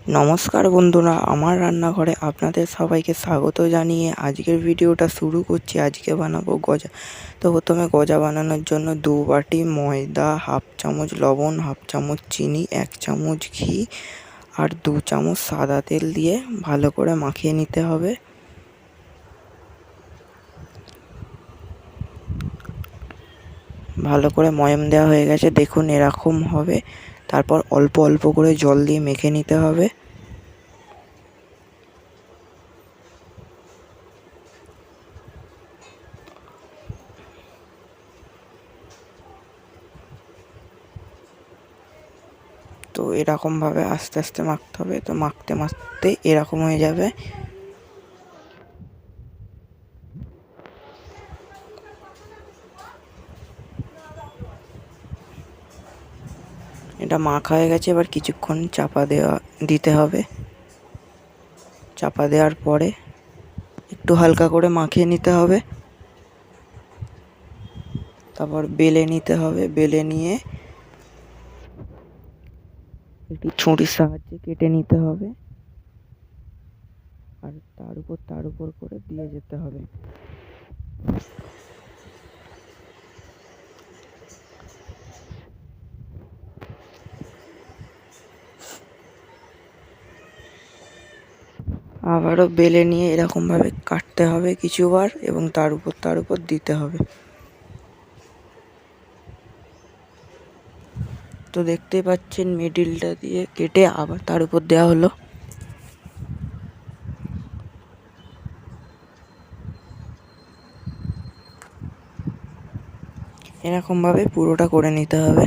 নমস্কার বন্ধুরা, আমার রান্নাঘরে আপনাদের সবাইকে স্বাগত জানিয়ে আজকের ভিডিওটা শুরু করছি। আজকে বানাবো গজা। তো প্রথমে গজা বানানোর জন্য 2 বাটি ময়দা, হাফ চামচ লবণ, হাফ চামচ চিনি, 1 চামচ ঘি আর 2 চামচ সাদা তেল দিয়ে ভালো করে মাখিয়ে নিতে হবে। ভালো করে ময়াম দেওয়া হয়ে গেছে, দেখুন এরকম হবে। তারপর অল্প অল্প করে জল দিয়ে মেখে নিতে হবে। তো এরকমভাবে আস্তে আস্তে মাখতে হবে। তো মাখতে মাখতে এরকম হয়ে যাবে। এটা মাখা হয়ে গেছে, এবার কিছুক্ষণ চাপা দিতে হবে। চাপা দেওয়ার পরে একটু হালকা করে মাখিয়ে নিতে হবে। তারপর বেলে নিতে হবে। বেলে নিয়ে একটু ছুরির সাহায্যে কেটে নিতে হবে আর তার উপর করে দিয়ে যেতে হবে। আবারও বেলে নিয়ে এরকমভাবে কাটতে হবে কিছুবার এবং তার উপর দিতে হবে। তো দেখতেই পাচ্ছেন মিডিলটা দিয়ে কেটে আবার তার উপর দেওয়া হলো। এরকমভাবে পুরোটা করে নিতে হবে।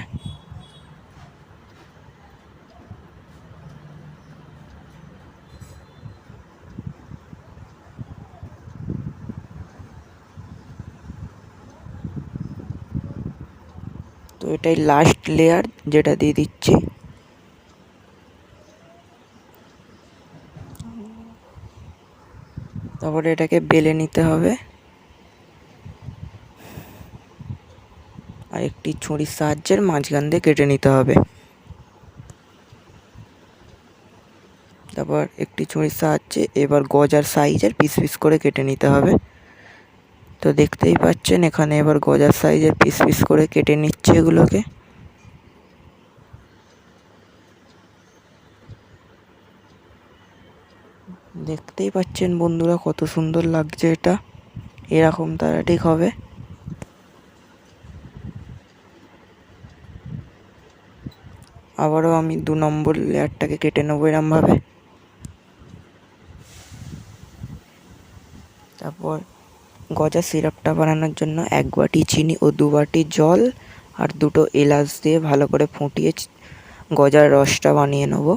তো এটাই লাস্ট লেয়ার, যেটা দিয়ে দিচ্ছি। তারপরে এটাকে বেলে নিতে হবে আর একটি ছুরির সাহায্যের মাঝখান দিয়ে কেটে নিতে হবে। তারপর একটি ছুরির সাহায্যে এবার গজার সাইজের পিস পিস করে কেটে নিতে হবে। তো দেখতেই পাচ্ছেন এখানে এবার গজার সাইজের পিস পিস করে কেটে নিচ্ছে এগুলোকে। দেখতেই পাচ্ছেন বন্ধুরা কত সুন্দর লাগছে এটা। এরকম তারা ঠিক হবে। আবারও আমি 2 নম্বর লেয়ারটাকে কেটে নেবো এরমভাবে। তারপর গজার সিরাপটা বানানোর জন্য 1 বাটি চিনি ও 2 বাটি জল আর 2টো এলাচ দিয়ে ভালো করে ফুটিয়ে গজার রসটা বানিয়ে নেব।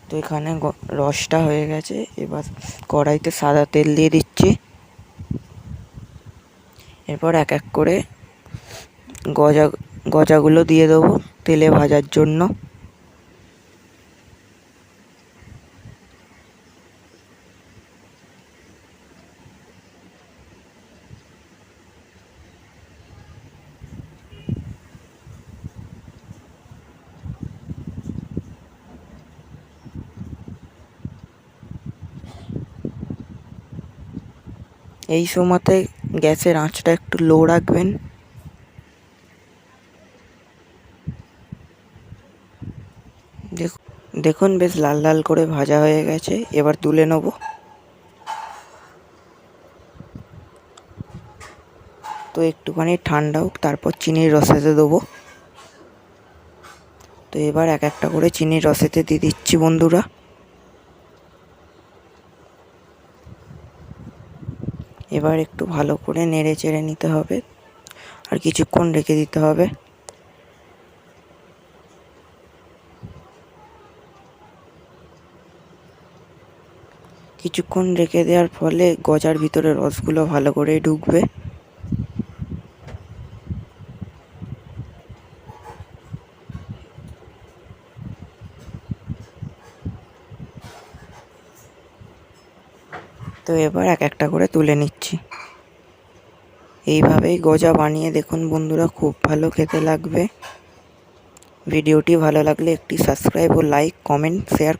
তো এখানে রসটা হয়ে গেছে। এবার কড়াইতে সাদা তেল দিয়ে দিচ্ছি। এরপর এক এক করে গজাগুলো দিয়ে দেবো তেলে ভাজার জন্য। এই সময়তে গ্যাসের আঁচটা একটু লো রাখবেন। দেখুন বেশ লাল লাল করে ভাজা হয়ে গেছে। এবার তুলে নেব। তো একটুখানি ঠান্ডা হোক, তারপর চিনির রসেতে দেবো। তো এবার এক একটা করে চিনির রসেতে দিয়ে দিচ্ছি বন্ধুরা। এবার একটু ভালো করে নেড়ে চেড়ে নিতে হবে আর কিছুক্ষণ রেখে দিতে হবে। কিছুক্ষণ রেখে দেওয়ার ফলে গজার ভিতরে রসগুলো ভালো করে ঢুকবে। তো এবার এক একটা করে তুলে নিচ্ছি। এইভাবেই গজা বানিয়ে দেখুন বন্ধুরা, খুব ভালো খেতে লাগবে। ভিডিওটি ভালো লাগলে একটি সাবস্ক্রাইব ও লাইক কমেন্ট শেয়ার